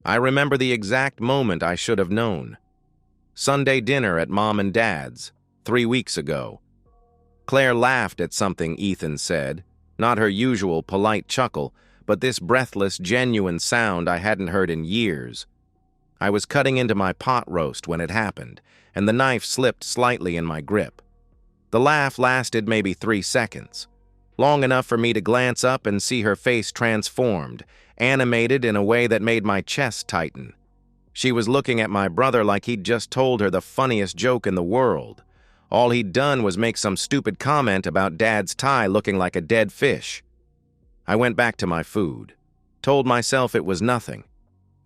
I remember the exact moment I should have known. Sunday dinner at Mom and Dad's, 3 weeks ago. Claire laughed at something Ethan said, not her usual polite chuckle, but this breathless, genuine sound I hadn't heard in years. I was cutting into my pot roast when it happened, and the knife slipped slightly in my grip. The laugh lasted maybe 3 seconds, long enough for me to glance up and see her face transformed, animated in a way that made my chest tighten. She was looking at my brother like he'd just told her the funniest joke in the world. All he'd done was make some stupid comment about Dad's tie looking like a dead fish. I went back to my food, told myself it was nothing.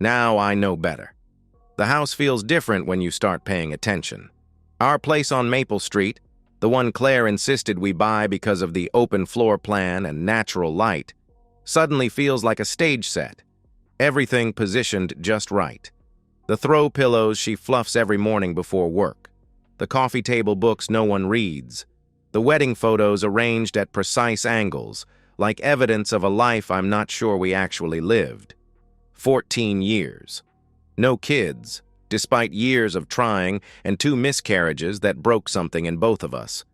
Now I know better. The house feels different when you start paying attention. Our place on Maple Street, the one Claire insisted we buy because of the open floor plan and natural light, suddenly feels like a stage set. Everything positioned just right. The throw pillows she fluffs every morning before work. The coffee table books no one reads. The wedding photos arranged at precise angles, like evidence of a life I'm not sure we actually lived. 14 years. No kids, despite years of trying and 2 miscarriages that broke something in both of us.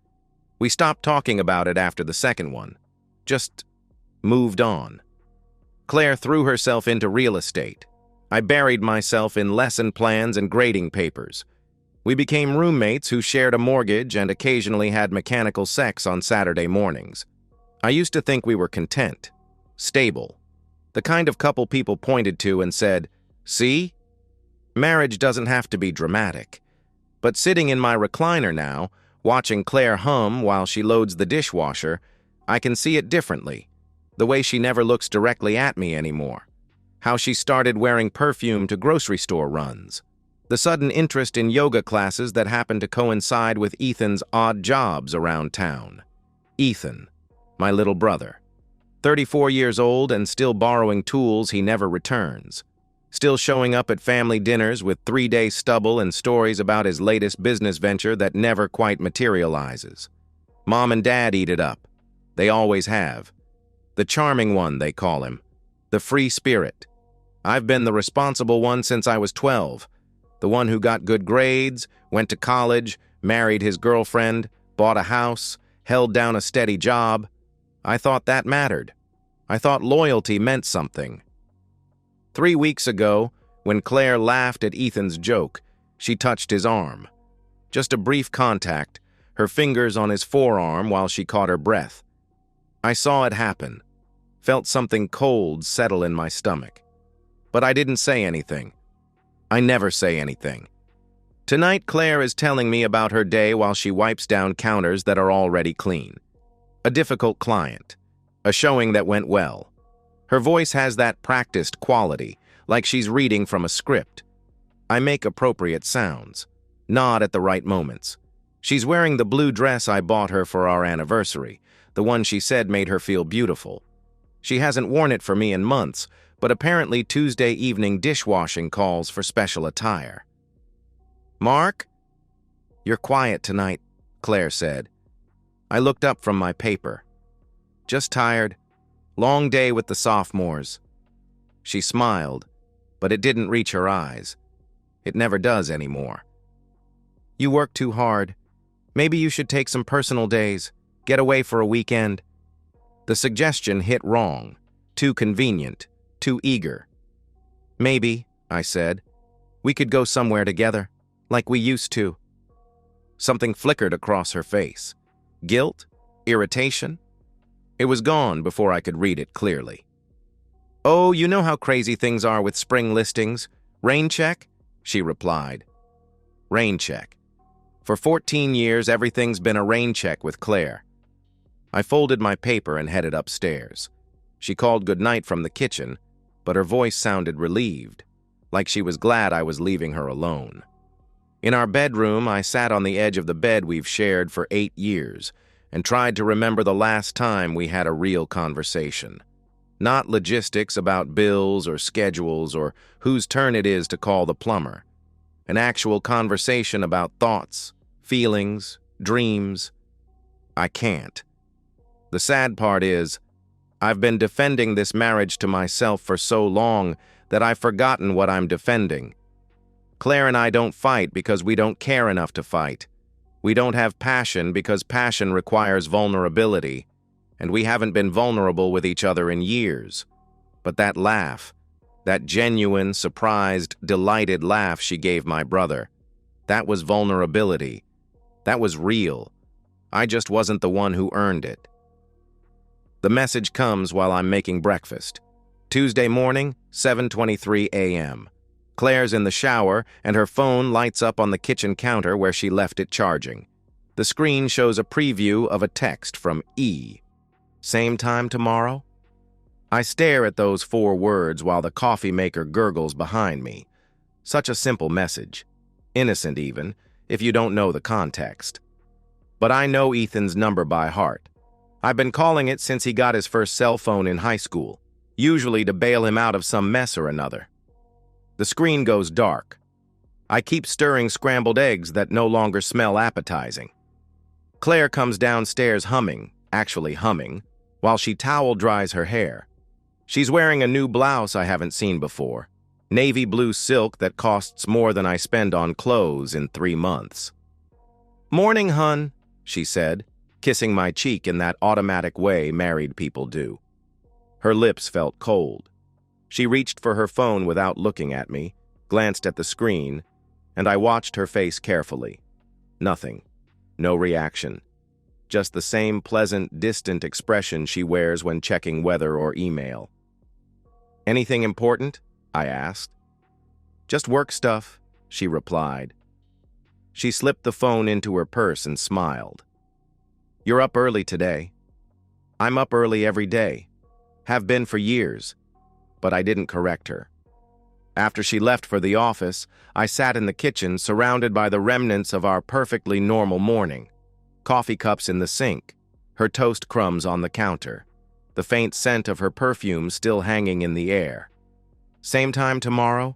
We stopped talking about it after the second one. Just moved on. Claire threw herself into real estate. I buried myself in lesson plans and grading papers. We became roommates who shared a mortgage and occasionally had mechanical sex on Saturday mornings. I used to think we were content, stable, the kind of couple people pointed to and said, "See? Marriage doesn't have to be dramatic." But sitting in my recliner now, watching Claire hum while she loads the dishwasher, I can see it differently. The way she never looks directly at me anymore. How she started wearing perfume to grocery store runs. The sudden interest in yoga classes that happened to coincide with Ethan's odd jobs around town. Ethan, my little brother. 34 years old and still borrowing tools he never returns. Still showing up at family dinners with 3-day stubble and stories about his latest business venture that never quite materializes. Mom and Dad eat it up. They always have. The charming one, they call him. The free spirit. I've been the responsible one since I was 12. The one who got good grades, went to college, married his girlfriend, bought a house, held down a steady job. I thought that mattered. I thought loyalty meant something. 3 weeks ago, when Claire laughed at Ethan's joke, she touched his arm. Just a brief contact, her fingers on his forearm while she caught her breath. I saw it happen, felt something cold settle in my stomach. But I didn't say anything. I never say anything. Tonight, Claire is telling me about her day while she wipes down counters that are already clean. A difficult client. A showing that went well. Her voice has that practiced quality, like she's reading from a script. I make appropriate sounds, nod at the right moments. She's wearing the blue dress I bought her for our anniversary, the one she said made her feel beautiful. She hasn't worn it for me in months, but apparently Tuesday evening dishwashing calls for special attire. "Mark?" "You're quiet tonight," Claire said. I looked up from my paper. "Just tired. Long day with the sophomores." She smiled, but it didn't reach her eyes. It never does anymore. "You work too hard. Maybe you should take some personal days, get away for a weekend." The suggestion hit wrong, too convenient, too eager. "Maybe," I said. "We could go somewhere together, like we used to." Something flickered across her face. Guilt? Irritation? It was gone before I could read it clearly. "Oh, you know how crazy things are with spring listings. Rain check?" she replied. Rain check. For 14 years, everything's been a rain check with Claire. I folded my paper and headed upstairs. She called goodnight from the kitchen, but her voice sounded relieved, like she was glad I was leaving her alone. In our bedroom, I sat on the edge of the bed we've shared for 8 years and tried to remember the last time we had a real conversation. Not logistics about bills or schedules or whose turn it is to call the plumber. An actual conversation about thoughts, feelings, dreams. I can't. The sad part is, I've been defending this marriage to myself for so long that I've forgotten what I'm defending. Claire and I don't fight because we don't care enough to fight. We don't have passion because passion requires vulnerability, and we haven't been vulnerable with each other in years. But that laugh, that genuine, surprised, delighted laugh she gave my brother, that was vulnerability. That was real. I just wasn't the one who earned it. The message comes while I'm making breakfast. Tuesday morning, 7:23 a.m. Claire's in the shower, and her phone lights up on the kitchen counter where she left it charging. The screen shows a preview of a text from E. Same time tomorrow? I stare at those 4 words while the coffee maker gurgles behind me. Such a simple message. Innocent even, if you don't know the context. But I know Ethan's number by heart. I've been calling it since he got his first cell phone in high school, usually to bail him out of some mess or another. The screen goes dark. I keep stirring scrambled eggs that no longer smell appetizing. Claire comes downstairs humming, while she towel dries her hair. She's wearing a new blouse I haven't seen before, navy blue silk that costs more than I spend on clothes in 3 months. "Morning, hun," she said, kissing my cheek in that automatic way married people do. Her lips felt cold. She reached for her phone without looking at me, glanced at the screen, and I watched her face carefully. Nothing. No reaction. Just the same pleasant, distant expression she wears when checking weather or email. "Anything important?" I asked. "Just work stuff," she replied. She slipped the phone into her purse and smiled. "You're up early today." "I'm up early every day. Have been for years." But I didn't correct her. After she left for the office, I sat in the kitchen surrounded by the remnants of our perfectly normal morning. Coffee cups in the sink, her toast crumbs on the counter, the faint scent of her perfume still hanging in the air. Same time tomorrow?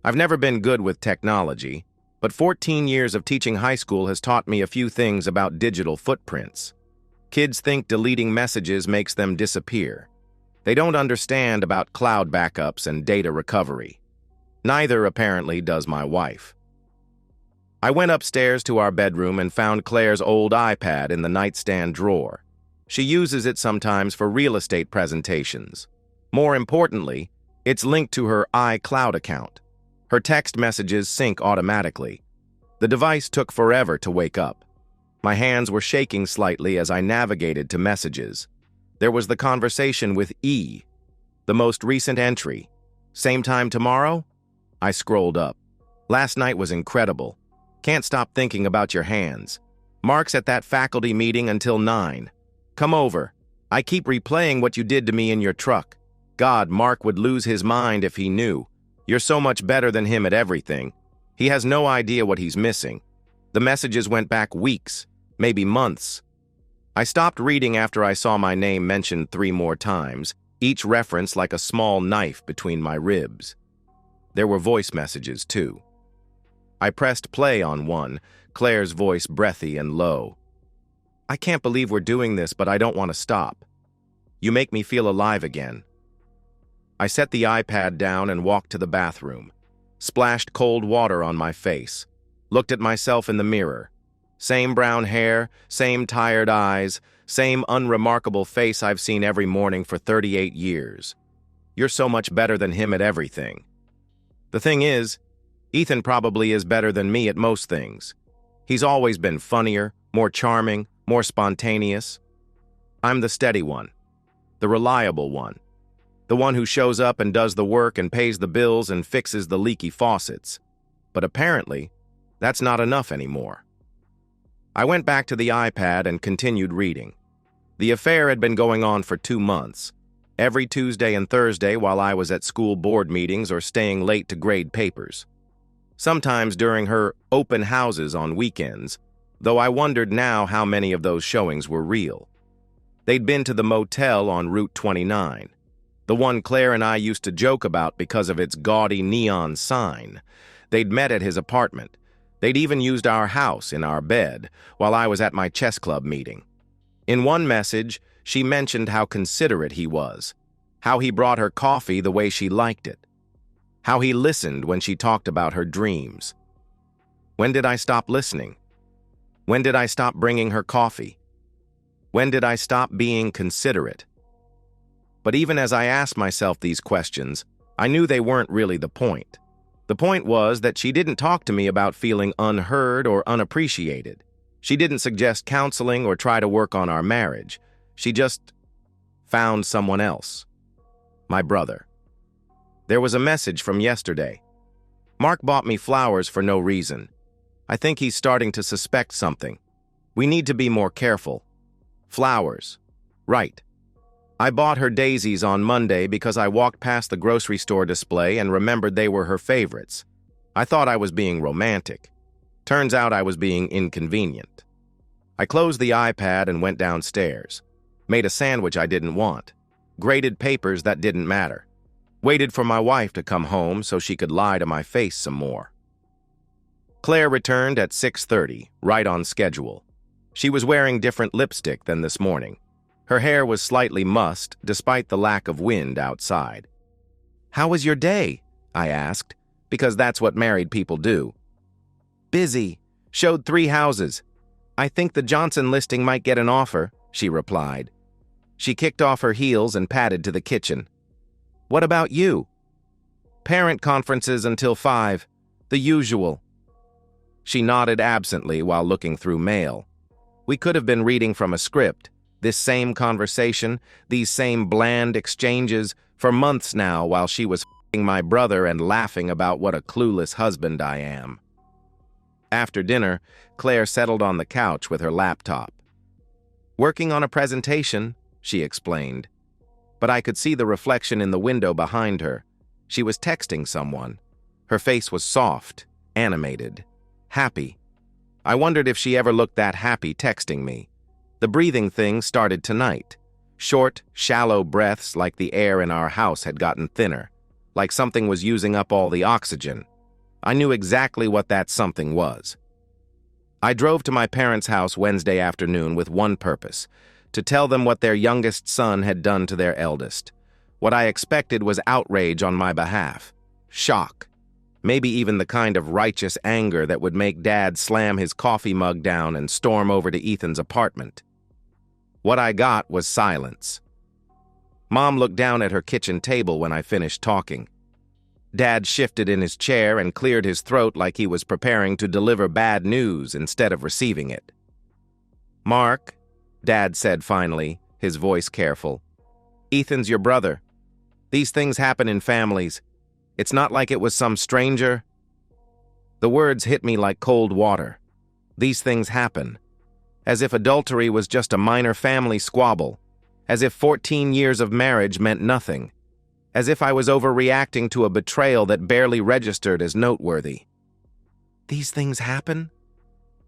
I've never been good with technology, but 14 years of teaching high school has taught me a few things about digital footprints. Kids think deleting messages makes them disappear. They don't understand about cloud backups and data recovery. Neither, apparently, does my wife. I went upstairs to our bedroom and found Claire's old iPad in the nightstand drawer. She uses it sometimes for real estate presentations. More importantly, it's linked to her iCloud account. Her text messages sync automatically. The device took forever to wake up. My hands were shaking slightly as I navigated to messages. There was the conversation with E. The most recent entry. Same time tomorrow? I scrolled up. Last night was incredible. Can't stop thinking about your hands. Mark's at that faculty meeting until 9. Come over. I keep replaying what you did to me in your truck. God, Mark would lose his mind if he knew. You're so much better than him at everything. He has no idea what he's missing. The messages went back weeks, maybe months. I stopped reading after I saw my name mentioned 3 more times, each reference like a small knife between my ribs. There were voice messages, too. I pressed play on one, Claire's voice breathy and low. "I can't believe we're doing this, but I don't want to stop. You make me feel alive again." I set the iPad down and walked to the bathroom, splashed cold water on my face, looked at myself in the mirror. Same brown hair, same tired eyes, same unremarkable face I've seen every morning for 38 years. You're so much better than him at everything. The thing is, Ethan probably is better than me at most things. He's always been funnier, more charming, more spontaneous. I'm the steady one, the reliable one, the one who shows up and does the work and pays the bills and fixes the leaky faucets. But apparently, that's not enough anymore. I went back to the iPad and continued reading. The affair had been going on for 2 months, every Tuesday and Thursday while I was at school board meetings or staying late to grade papers. Sometimes during her open houses on weekends, though I wondered now how many of those showings were real. They'd been to the motel on Route 29, the one Claire and I used to joke about because of its gaudy neon sign. They'd met at his apartment. They'd even used our house in our bed while I was at my chess club meeting. In one message, she mentioned how considerate he was, how he brought her coffee the way she liked it. How he listened when she talked about her dreams. When did I stop listening? When did I stop bringing her coffee? When did I stop being considerate? But even as I asked myself these questions, I knew they weren't really the point. The point was that she didn't talk to me about feeling unheard or unappreciated. She didn't suggest counseling or try to work on our marriage. She just found someone else. My brother. There was a message from yesterday. Mark bought me flowers for no reason. I think he's starting to suspect something. We need to be more careful. Flowers. Right. I bought her daisies on Monday because I walked past the grocery store display and remembered they were her favorites. I thought I was being romantic. Turns out I was being inconvenient. I closed the iPad and went downstairs. Made a sandwich I didn't want. Graded papers that didn't matter. Waited for my wife to come home so she could lie to my face some more. Claire returned at 6:30, right on schedule. She was wearing different lipstick than this morning. Her hair was slightly mussed, despite the lack of wind outside. "How was your day?" I asked, because that's what married people do. "Busy. Showed 3 houses. I think the Johnson listing might get an offer," she replied. She kicked off her heels and padded to the kitchen. "What about you?" "Parent conferences until 5. The usual." She nodded absently while looking through mail. We could have been reading from a script, this same conversation, these same bland exchanges, for months now while she was f***ing my brother and laughing about what a clueless husband I am. After dinner, Claire settled on the couch with her laptop. "Working on a presentation," she explained. But I could see the reflection in the window behind her. She was texting someone. Her face was soft, animated, happy. I wondered if she ever looked that happy texting me. The breathing thing started tonight. Short, shallow breaths like the air in our house had gotten thinner, like something was using up all the oxygen. I knew exactly what that something was. I drove to my parents' house Wednesday afternoon with one purpose: to tell them what their youngest son had done to their eldest. What I expected was outrage on my behalf. Shock. Maybe even the kind of righteous anger that would make Dad slam his coffee mug down and storm over to Ethan's apartment. What I got was silence. Mom looked down at her kitchen table when I finished talking. Dad shifted in his chair and cleared his throat like he was preparing to deliver bad news instead of receiving it. "Mark," Dad said finally, his voice careful, "Ethan's your brother. These things happen in families. It's not like it was some stranger." The words hit me like cold water. These things happen. As if adultery was just a minor family squabble. As if 14 years of marriage meant nothing. As if I was overreacting to a betrayal that barely registered as noteworthy. "These things happen?"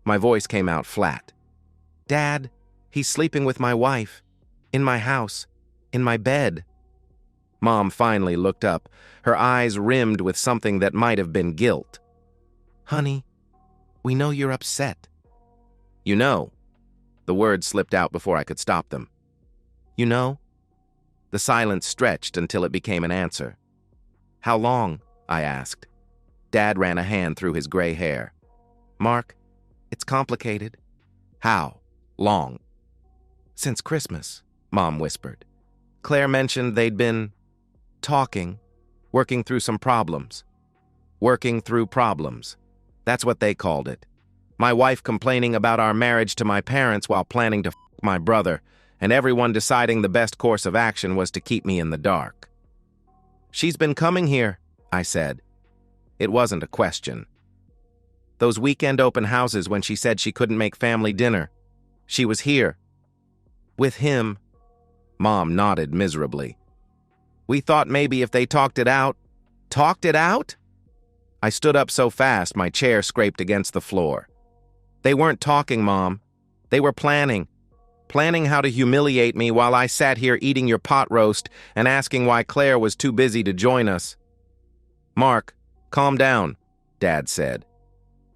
My voice came out flat. "Dad, he's sleeping with my wife. In my house. In my bed." Mom finally looked up, her eyes rimmed with something that might have been guilt. "Honey, we know you're upset." "You know." The words slipped out before I could stop them. "You know?" The silence stretched until it became an answer. "How long?" I asked. Dad ran a hand through his gray hair. "Mark, it's complicated." "How long?" "Since Christmas," Mom whispered. "Claire mentioned they'd been talking, working through some problems." Working through problems. That's what they called it. My wife complaining about our marriage to my parents while planning to f*** my brother, and everyone deciding the best course of action was to keep me in the dark. "She's been coming here," I said. It wasn't a question. "Those weekend open houses when she said she couldn't make family dinner. She was here. With him." Mom nodded miserably. "We thought maybe if they talked it out." "Talked it out?" I stood up so fast my chair scraped against the floor. "They weren't talking, Mom. They were planning. Planning how to humiliate me while I sat here eating your pot roast and asking why Claire was too busy to join us." "Mark, calm down," Dad said.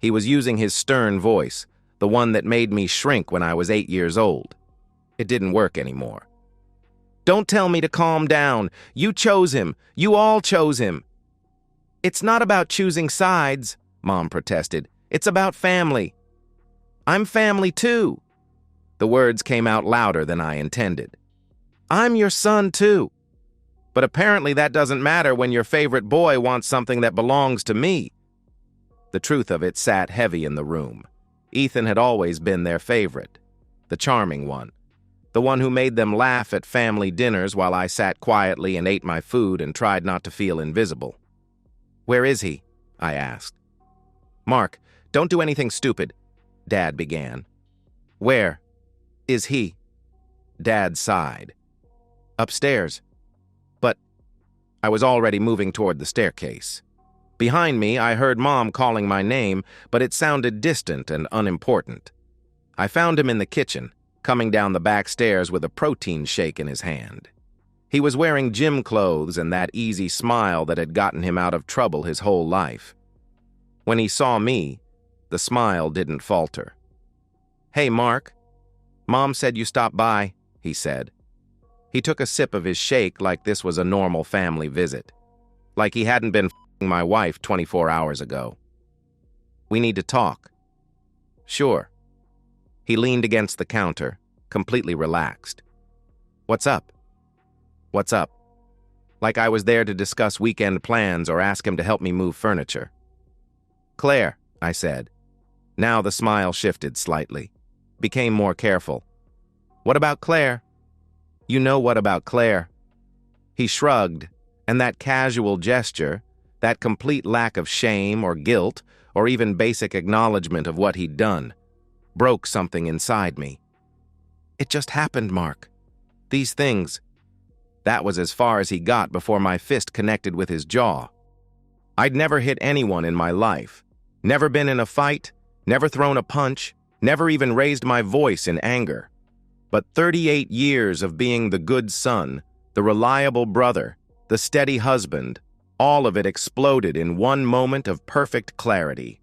He was using his stern voice, the one that made me shrink when I was 8 years old. It didn't work anymore. "Don't tell me to calm down. You chose him. You all chose him." It's not about choosing sides, Mom protested. It's about family. I'm family too. The words came out louder than I intended. I'm your son too. But apparently that doesn't matter when your favorite boy wants something that belongs to me. The truth of it sat heavy in the room. Ethan had always been their favorite, the charming one, the one who made them laugh at family dinners while I sat quietly and ate my food and tried not to feel invisible. Where is he? I asked. Mark, don't do anything stupid, Dad began. Where is he? Dad sighed. Upstairs. But I was already moving toward the staircase. Behind me, I heard Mom calling my name, but it sounded distant and unimportant. I found him in the kitchen, coming down the back stairs with a protein shake in his hand. He was wearing gym clothes and that easy smile that had gotten him out of trouble his whole life. When he saw me, the smile didn't falter. Hey, Mark. Mom said you stopped by, he said. He took a sip of his shake like this was a normal family visit, like he hadn't been f***ing my wife 24 hours ago. We need to talk. Sure. He leaned against the counter, completely relaxed. What's up? What's up? Like I was there to discuss weekend plans or ask him to help me move furniture. Claire, I said. Now the smile shifted slightly, became more careful. What about Claire? You know what about Claire? He shrugged, and that casual gesture, that complete lack of shame or guilt or even basic acknowledgement of what he'd done, broke something inside me. It just happened, Mark. These things. That was as far as he got before my fist connected with his jaw. I'd never hit anyone in my life, never been in a fight, never thrown a punch, never even raised my voice in anger. But 38 years of being the good son, the reliable brother, the steady husband, all of it exploded in one moment of perfect clarity.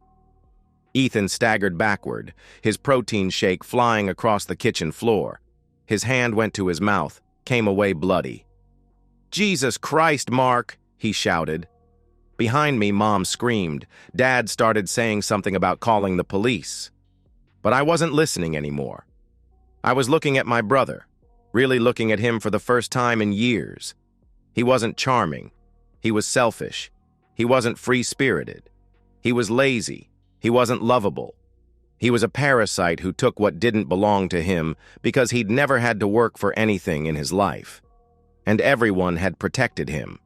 Ethan staggered backward, his protein shake flying across the kitchen floor. His hand went to his mouth, came away bloody. Jesus Christ, Mark, he shouted. Behind me, Mom screamed. Dad started saying something about calling the police. But I wasn't listening anymore. I was looking at my brother, really looking at him for the first time in years. He wasn't charming. He was selfish. He wasn't free-spirited. He was lazy. He wasn't lovable. He was a parasite who took what didn't belong to him because he'd never had to work for anything in his life. And everyone had protected him.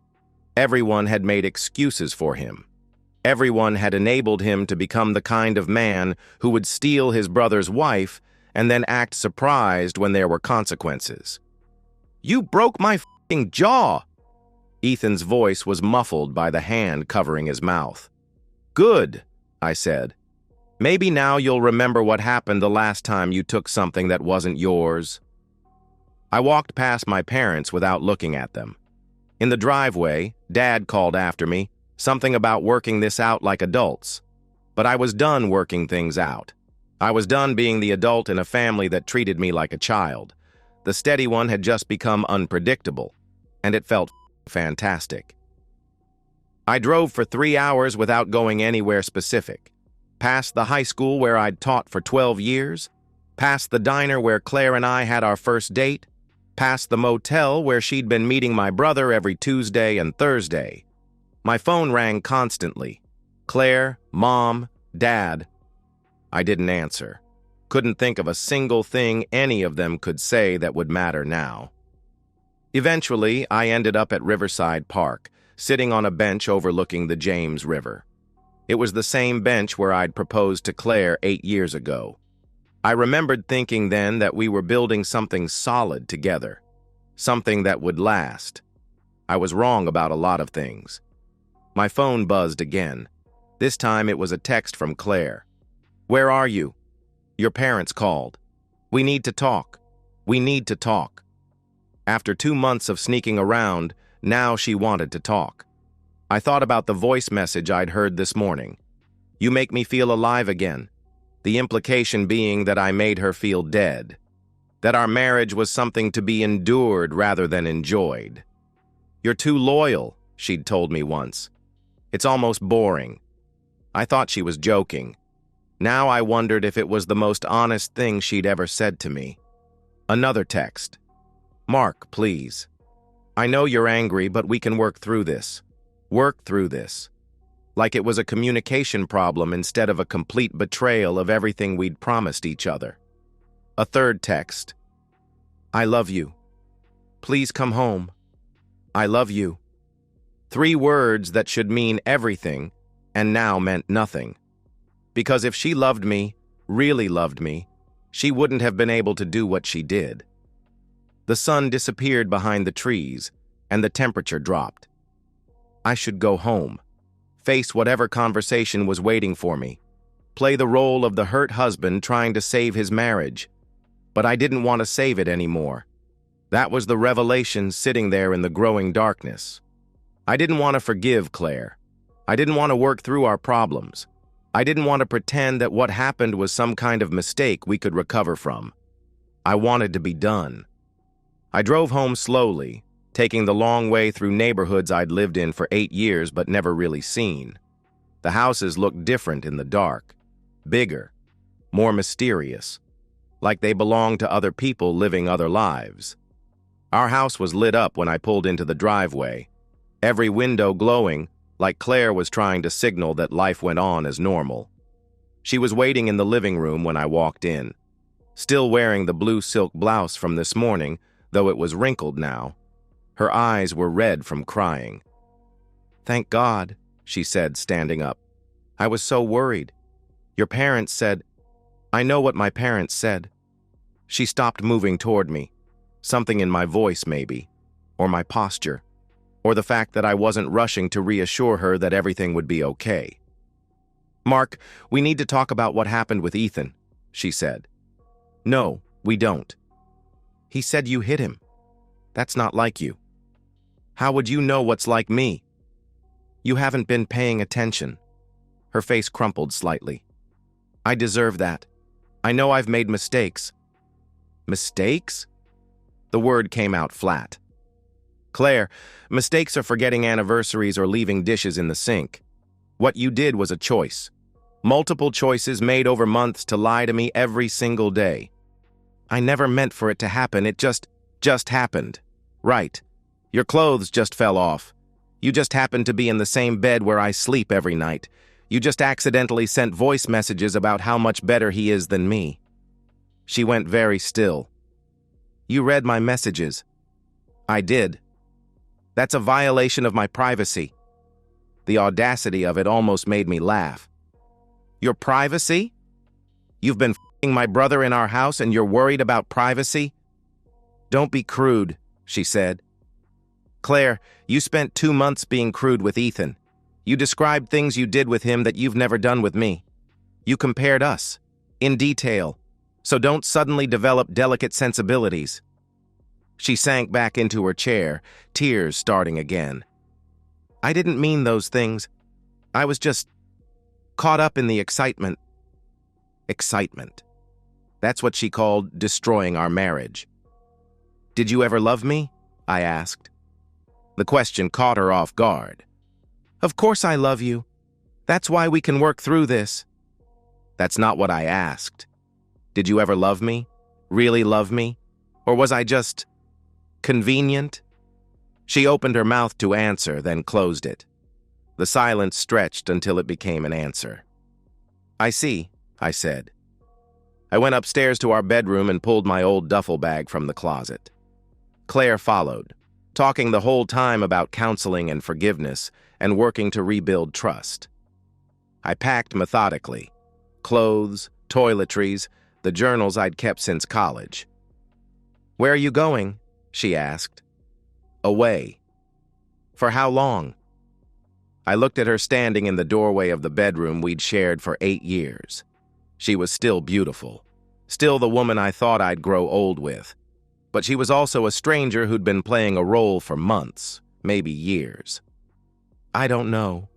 Everyone had made excuses for him. Everyone had enabled him to become the kind of man who would steal his brother's wife and then act surprised when there were consequences. You broke my f***ing jaw! Ethan's voice was muffled by the hand covering his mouth. Good, I said. Maybe now you'll remember what happened the last time you took something that wasn't yours. I walked past my parents without looking at them. In the driveway, Dad called after me, something about working this out like adults. But I was done working things out. I was done being the adult in a family that treated me like a child. The steady one had just become unpredictable, and it felt fantastic. I drove for 3 hours without going anywhere specific. Past the high school where I'd taught for 12 years, past the diner where Claire and I had our first date, past the motel where she'd been meeting my brother every Tuesday and Thursday. My phone rang constantly. Claire, Mom, Dad. I didn't answer. Couldn't think of a single thing any of them could say that would matter now. Eventually, I ended up at Riverside Park, sitting on a bench overlooking the James River. It was the same bench where I'd proposed to Claire 8 years ago. I remembered thinking then that we were building something solid together, something that would last. I was wrong about a lot of things. My phone buzzed again. This time it was a text from Claire. Where are you? Your parents called. We need to talk. We need to talk. After 2 months of sneaking around, now she wanted to talk. I thought about the voice message I'd heard this morning. You make me feel alive again. The implication being that I made her feel dead. That our marriage was something to be endured rather than enjoyed. You're too loyal, she'd told me once. It's almost boring. I thought she was joking. Now I wondered if it was the most honest thing she'd ever said to me. Another text. Mark, please. I know you're angry, but we can work through this. Work through this. Like it was a communication problem instead of a complete betrayal of everything we'd promised each other. A third text. I love you. Please come home. I love you. 3 words that should mean everything and now meant nothing. Because if she loved me, really loved me, she wouldn't have been able to do what she did. The sun disappeared behind the trees, and the temperature dropped. I should go home, face whatever conversation was waiting for me, play the role of the hurt husband trying to save his marriage. But I didn't want to save it anymore. That was the revelation sitting there in the growing darkness. I didn't want to forgive Claire. I didn't want to work through our problems. I didn't want to pretend that what happened was some kind of mistake we could recover from. I wanted to be done. I drove home slowly, taking the long way through neighborhoods I'd lived in for 8 years but never really seen. The houses looked different in the dark, bigger, more mysterious, like they belonged to other people living other lives. Our house was lit up when I pulled into the driveway, every window glowing, like Claire was trying to signal that life went on as normal. She was waiting in the living room when I walked in, still wearing the blue silk blouse from this morning, though it was wrinkled now. Her eyes were red from crying. Thank God, she said, standing up. I was so worried. Your parents said... I know what my parents said. She stopped moving toward me. Something in my voice, maybe, or my posture, or the fact that I wasn't rushing to reassure her that everything would be okay. Mark, we need to talk about what happened with Ethan, she said. No, we don't. He said you hit him. That's not like you. How would you know what's like me? You haven't been paying attention. Her face crumpled slightly. I deserve that. I know I've made mistakes. Mistakes? The word came out flat. Claire, mistakes are forgetting anniversaries or leaving dishes in the sink. What you did was a choice. Multiple choices made over months to lie to me every single day. I never meant for it to happen. It just happened. Right. Your clothes just fell off. You just happened to be in the same bed where I sleep every night. You just accidentally sent voice messages about how much better he is than me. She went very still. You read my messages. I did. That's a violation of my privacy. The audacity of it almost made me laugh. Your privacy? You've been f***ing my brother in our house and you're worried about privacy? Don't be crude, she said. Claire, you spent 2 months being crude with Ethan. You described things you did with him that you've never done with me. You compared us, in detail, so don't suddenly develop delicate sensibilities. She sank back into her chair, tears starting again. I didn't mean those things. I was just caught up in the excitement. Excitement. That's what she called destroying our marriage. Did you ever love me? I asked. The question caught her off guard. Of course I love you. That's why we can work through this. That's not what I asked. Did you ever love me? Really love me? Or was I just convenient? She opened her mouth to answer, then closed it. The silence stretched until it became an answer. I see, I said. I went upstairs to our bedroom and pulled my old duffel bag from the closet. Claire followed, talking the whole time about counseling and forgiveness and working to rebuild trust. I packed methodically. Clothes, toiletries, the journals I'd kept since college. Where are you going? She asked. Away. For how long? I looked at her standing in the doorway of the bedroom we'd shared for 8 years. She was still beautiful, still the woman I thought I'd grow old with. But she was also a stranger who'd been playing a role for months, maybe years. I don't know.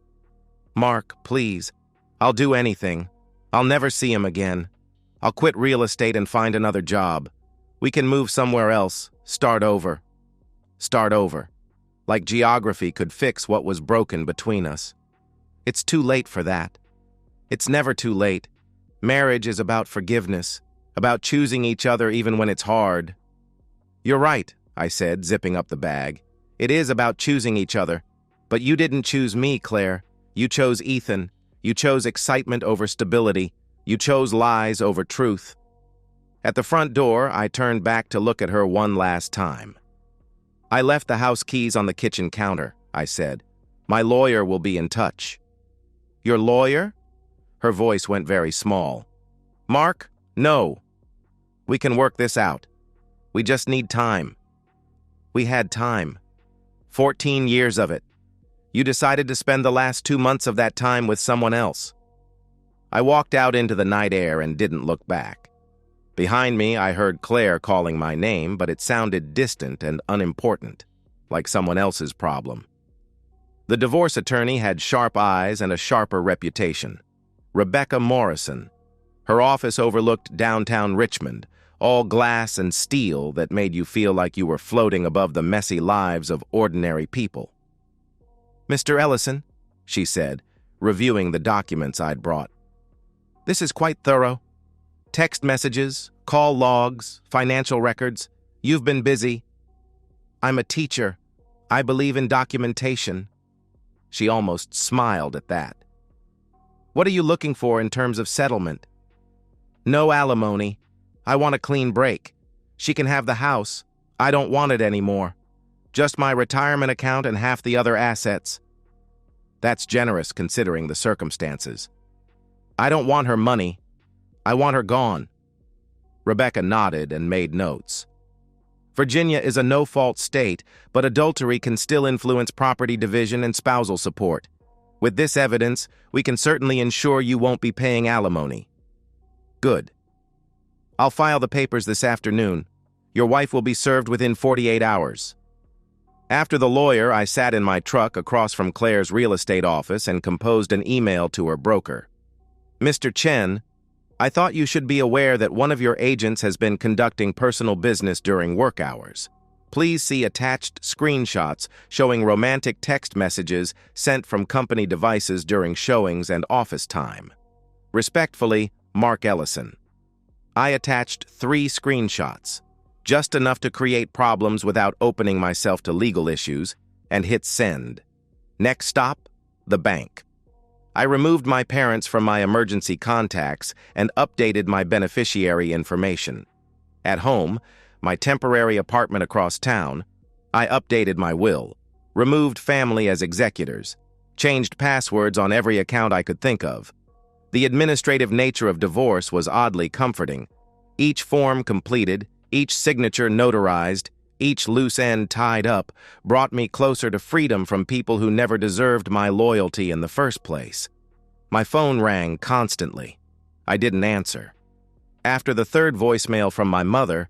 Mark, please. I'll do anything. I'll never see him again. I'll quit real estate and find another job. We can move somewhere else, start over. Start over. Like geography could fix what was broken between us. It's too late for that. It's never too late. Marriage is about forgiveness, about choosing each other even when it's hard. You're right, I said, zipping up the bag. It is about choosing each other. But you didn't choose me, Claire. You chose Ethan. You chose excitement over stability. You chose lies over truth. At the front door, I turned back to look at her one last time. I left the house keys on the kitchen counter, I said. My lawyer will be in touch. Your lawyer? Her voice went very small. Mark, no. We can work this out. We just need time. We had time. 14 years of it. You decided to spend the last 2 months of that time with someone else. I walked out into the night air and didn't look back. Behind me, I heard Claire calling my name, but it sounded distant and unimportant, like someone else's problem. The divorce attorney had sharp eyes and a sharper reputation. Rebecca Morrison. Her office overlooked downtown Richmond, all glass and steel that made you feel like you were floating above the messy lives of ordinary people. Mr. Ellison, she said, reviewing the documents I'd brought. This is quite thorough. Text messages, call logs, financial records. You've been busy. I'm a teacher. I believe in documentation. She almost smiled at that. What are you looking for in terms of settlement? No alimony. I want a clean break. She can have the house. I don't want it anymore. Just my retirement account and half the other assets. That's generous considering the circumstances. I don't want her money. I want her gone. Rebecca nodded and made notes. Virginia is a no-fault state, but adultery can still influence property division and spousal support. With this evidence, we can certainly ensure you won't be paying alimony. Good. I'll file the papers this afternoon. Your wife will be served within 48 hours. After the lawyer, I sat in my truck across from Claire's real estate office and composed an email to her broker. Mr. Chen, I thought you should be aware that one of your agents has been conducting personal business during work hours. Please see attached screenshots showing romantic text messages sent from company devices during showings and office time. Respectfully, Mark Ellison. I attached 3 screenshots, just enough to create problems without opening myself to legal issues, and hit send. Next stop, the bank. I removed my parents from my emergency contacts and updated my beneficiary information. At home, my temporary apartment across town, I updated my will, removed family as executors, changed passwords on every account I could think of. The administrative nature of divorce was oddly comforting. Each form completed, each signature notarized, each loose end tied up, brought me closer to freedom from people who never deserved my loyalty in the first place. My phone rang constantly. I didn't answer. After the 3rd voicemail from my mother,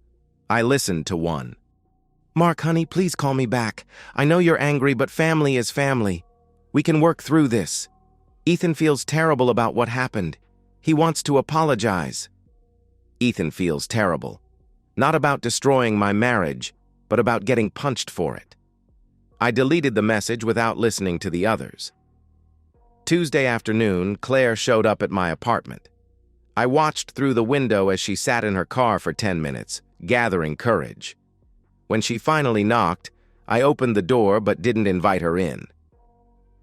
I listened to one. Mark, honey, please call me back. I know you're angry, but family is family. We can work through this. Ethan feels terrible about what happened. He wants to apologize. Ethan feels terrible. Not about destroying my marriage, but about getting punched for it. I deleted the message without listening to the others. Tuesday afternoon, Claire showed up at my apartment. I watched through the window as she sat in her car for 10 minutes, gathering courage. When she finally knocked, I opened the door but didn't invite her in.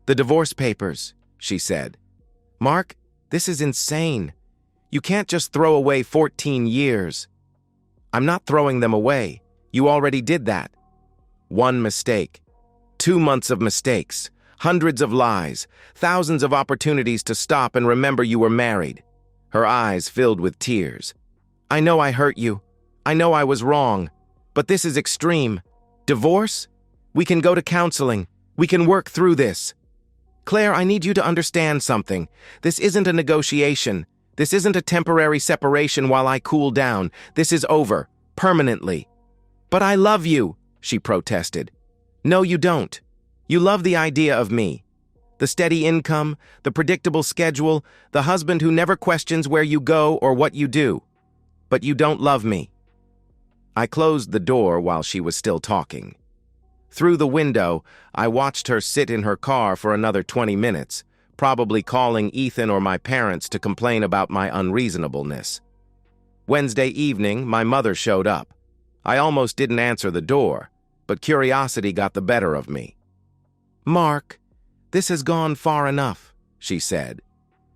The divorce papers, she said. Mark, this is insane. You can't just throw away 14 years. I'm not throwing them away. You already did that. 1 mistake. 2 months of mistakes. Hundreds of lies. Thousands of opportunities to stop and remember you were married. Her eyes filled with tears. I know I hurt you. I know I was wrong. But this is extreme. Divorce? We can go to counseling. We can work through this. Claire, I need you to understand something. This isn't a negotiation. This isn't a temporary separation while I cool down. This is over, permanently. But I love you, she protested. No, you don't. You love the idea of me. The steady income, the predictable schedule, the husband who never questions where you go or what you do. But you don't love me. I closed the door while she was still talking. Through the window, I watched her sit in her car for another 20 minutes, probably calling Ethan or my parents to complain about my unreasonableness. Wednesday evening, my mother showed up. I almost didn't answer the door, but curiosity got the better of me. "Mark, this has gone far enough," she said.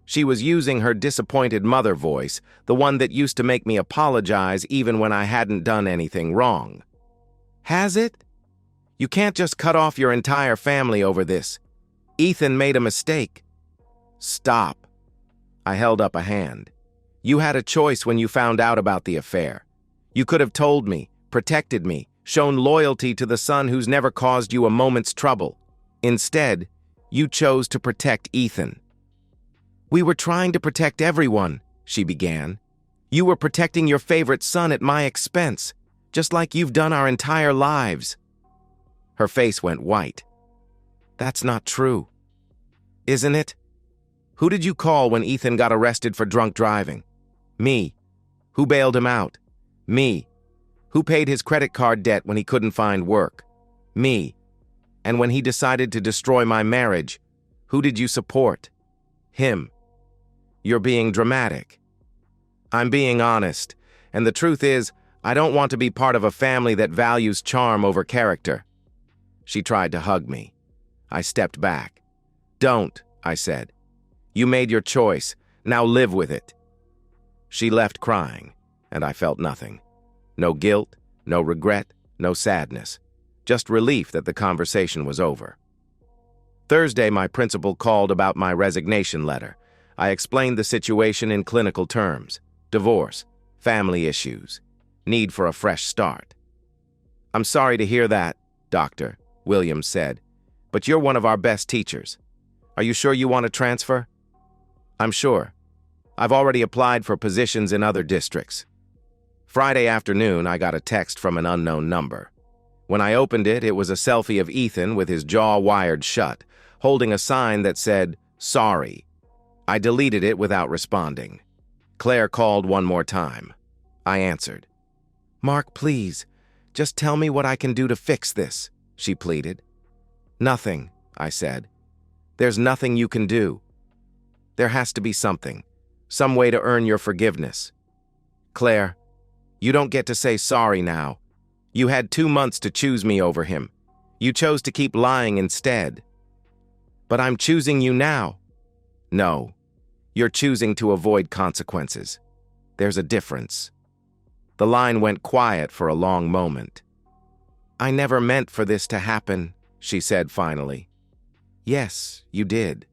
She was using her disappointed mother voice, the one that used to make me apologize even when I hadn't done anything wrong. "Has it? You can't just cut off your entire family over this. Ethan made a mistake." "Stop." I held up a hand. "You had a choice when you found out about the affair. You could have told me, protected me, shown loyalty to the son who's never caused you a moment's trouble. Instead, you chose to protect Ethan." "We were trying to protect everyone," she began. "You were protecting your favorite son at my expense, just like you've done our entire lives." Her face went white. "That's not true." "Isn't it? Who did you call when Ethan got arrested for drunk driving? Me. Who bailed him out? Me. Who paid his credit card debt when he couldn't find work? Me. And when he decided to destroy my marriage, who did you support? Him. You're being dramatic." "I'm being honest, and the truth is, I don't want to be part of a family that values charm over character." She tried to hug me. I stepped back. "Don't," I said. "You made your choice. Now live with it." She left crying, and I felt nothing. No guilt, no regret, no sadness. Just relief that the conversation was over. Thursday, my principal called about my resignation letter. I explained the situation in clinical terms: divorce, family issues, need for a fresh start. "I'm sorry to hear that, Doctor," Williams said, "but you're one of our best teachers. Are you sure you want to transfer?" "I'm sure. I've already applied for positions in other districts." Friday afternoon, I got a text from an unknown number. When I opened it, it was a selfie of Ethan with his jaw wired shut, holding a sign that said, "Sorry." I deleted it without responding. Claire called one more time. I answered. "Mark, please, just tell me what I can do to fix this," she pleaded. "Nothing," I said. "There's nothing you can do. There has to be something, some way to earn your forgiveness. Claire, you don't get to say sorry now. You had 2 months to choose me over him. You chose to keep lying instead." "But I'm choosing you now." "No, you're choosing to avoid consequences. There's a difference." The line went quiet for a long moment. "I never meant for this to happen," she said finally. "Yes, you did.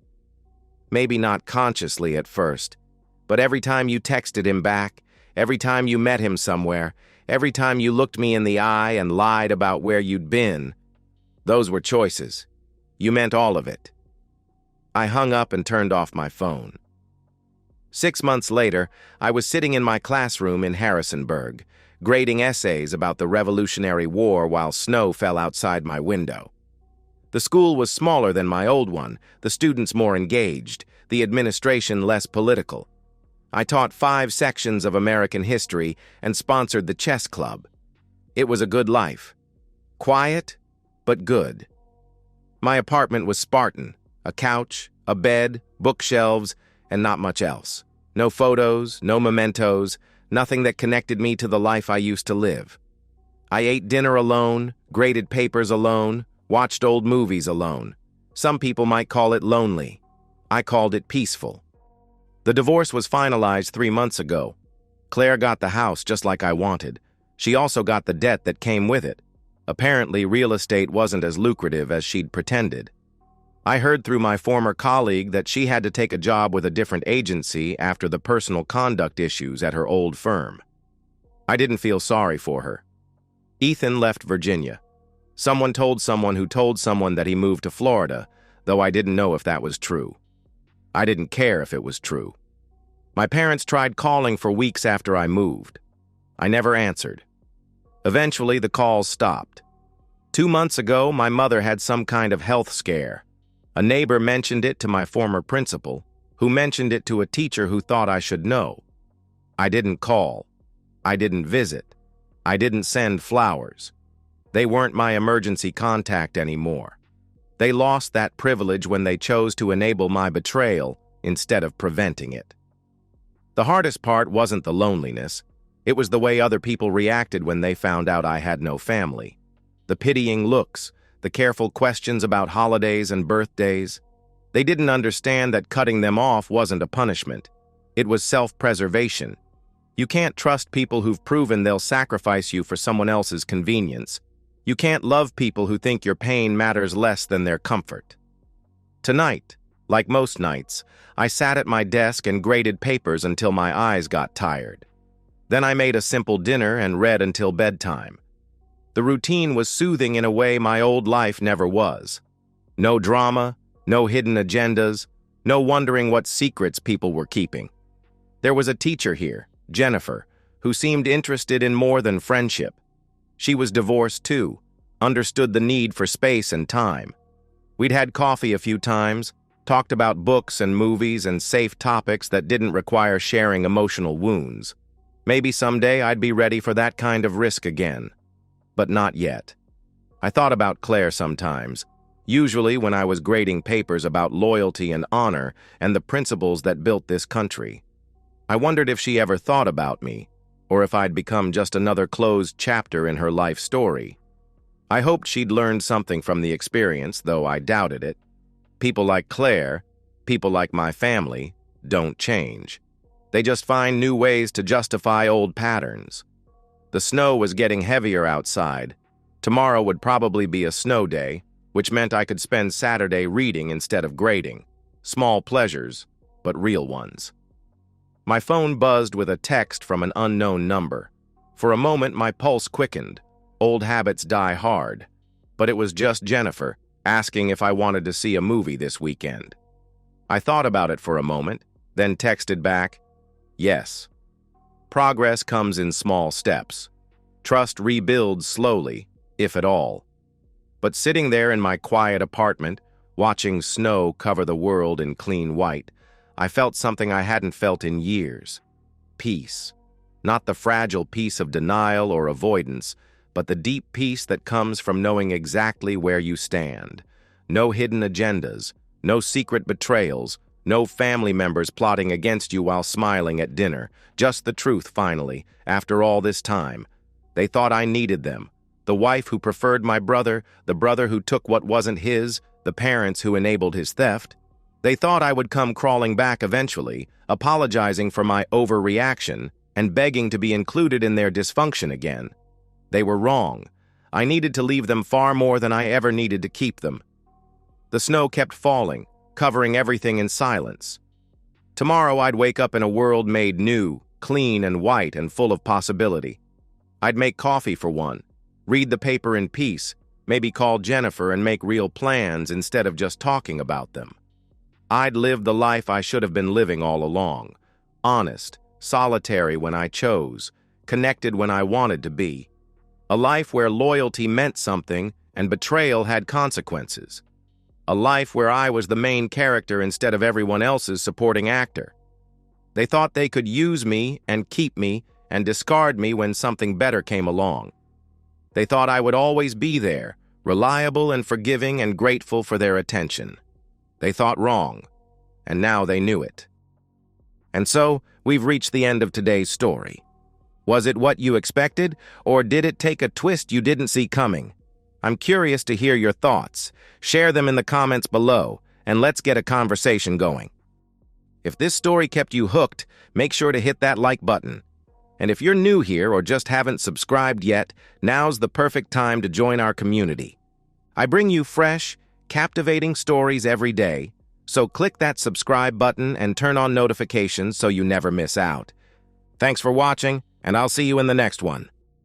Maybe not consciously at first, but every time you texted him back, every time you met him somewhere, every time you looked me in the eye and lied about where you'd been, those were choices. You meant all of it." I hung up and turned off my phone. 6 months later, I was sitting in my classroom in Harrisonburg, grading essays about the Revolutionary War while snow fell outside my window. The school was smaller than my old one, the students more engaged, the administration less political. I taught 5 sections of American history and sponsored the chess club. It was a good life. Quiet, but good. My apartment was Spartan: a couch, a bed, bookshelves, and not much else. No photos, no mementos, nothing that connected me to the life I used to live. I ate dinner alone, graded papers alone, watched old movies alone. Some people might call it lonely. I called it peaceful. The divorce was finalized 3 months ago. Claire got the house just like I wanted. She also got the debt that came with it. Apparently, real estate wasn't as lucrative as she'd pretended. I heard through my former colleague that she had to take a job with a different agency after the personal conduct issues at her old firm. I didn't feel sorry for her. Ethan left Virginia. Someone told someone who told someone that he moved to Florida, though I didn't know if that was true. I didn't care if it was true. My parents tried calling for weeks after I moved. I never answered. Eventually, the calls stopped. 2 months ago, my mother had some kind of health scare. A neighbor mentioned it to my former principal, who mentioned it to a teacher who thought I should know. I didn't call. I didn't visit. I didn't send flowers. They weren't my emergency contact anymore. They lost that privilege when they chose to enable my betrayal instead of preventing it. The hardest part wasn't the loneliness. It was the way other people reacted when they found out I had no family. The pitying looks, the careful questions about holidays and birthdays. They didn't understand that cutting them off wasn't a punishment. It was self-preservation. You can't trust people who've proven they'll sacrifice you for someone else's convenience. You can't love people who think your pain matters less than their comfort. Tonight, like most nights, I sat at my desk and graded papers until my eyes got tired. Then I made a simple dinner and read until bedtime. The routine was soothing in a way my old life never was. No drama, no hidden agendas, no wondering what secrets people were keeping. There was a teacher here, Jennifer, who seemed interested in more than friendship. She was divorced too, understood the need for space and time. We'd had coffee a few times, talked about books and movies and safe topics that didn't require sharing emotional wounds. Maybe someday I'd be ready for that kind of risk again. But not yet. I thought about Claire sometimes, usually when I was grading papers about loyalty and honor and the principles that built this country. I wondered if she ever thought about me, or if I'd become just another closed chapter in her life story. I hoped she'd learned something from the experience, though I doubted it. People like Claire, people like my family, don't change. They just find new ways to justify old patterns. The snow was getting heavier outside. Tomorrow would probably be a snow day, which meant I could spend Saturday reading instead of grading. Small pleasures, but real ones. My phone buzzed with a text from an unknown number. For a moment, my pulse quickened. Old habits die hard. But it was just Jennifer, asking if I wanted to see a movie this weekend. I thought about it for a moment, then texted back, yes. Progress comes in small steps. Trust rebuilds slowly, if at all. But sitting there in my quiet apartment, watching snow cover the world in clean white, I felt something I hadn't felt in years. Peace. Not the fragile peace of denial or avoidance, but the deep peace that comes from knowing exactly where you stand. No hidden agendas, no secret betrayals, no family members plotting against you while smiling at dinner. Just the truth, finally, after all this time. They thought I needed them. The wife who preferred my brother, the brother who took what wasn't his, the parents who enabled his theft. They thought I would come crawling back eventually, apologizing for my overreaction and begging to be included in their dysfunction again. They were wrong. I needed to leave them far more than I ever needed to keep them. The snow kept falling, covering everything in silence. Tomorrow I'd wake up in a world made new, clean and white and full of possibility. I'd make coffee for one, read the paper in peace, maybe call Jennifer and make real plans instead of just talking about them. I'd live the life I should have been living all along. Honest, solitary when I chose, connected when I wanted to be. A life where loyalty meant something and betrayal had consequences. A life where I was the main character instead of everyone else's supporting actor. They thought they could use me and keep me and discard me when something better came along. They thought I would always be there, reliable and forgiving and grateful for their attention. They thought wrong, and now they knew it. And so, we've reached the end of today's story. Was it what you expected, or did it take a twist you didn't see coming? I'm curious to hear your thoughts. Share them in the comments below, and let's get a conversation going. If this story kept you hooked, make sure to hit that like button. And if you're new here or just haven't subscribed yet, now's the perfect time to join our community. I bring you fresh, captivating stories every day, so click that subscribe button and turn on notifications so you never miss out. Thanks for watching, and I'll see you in the next one.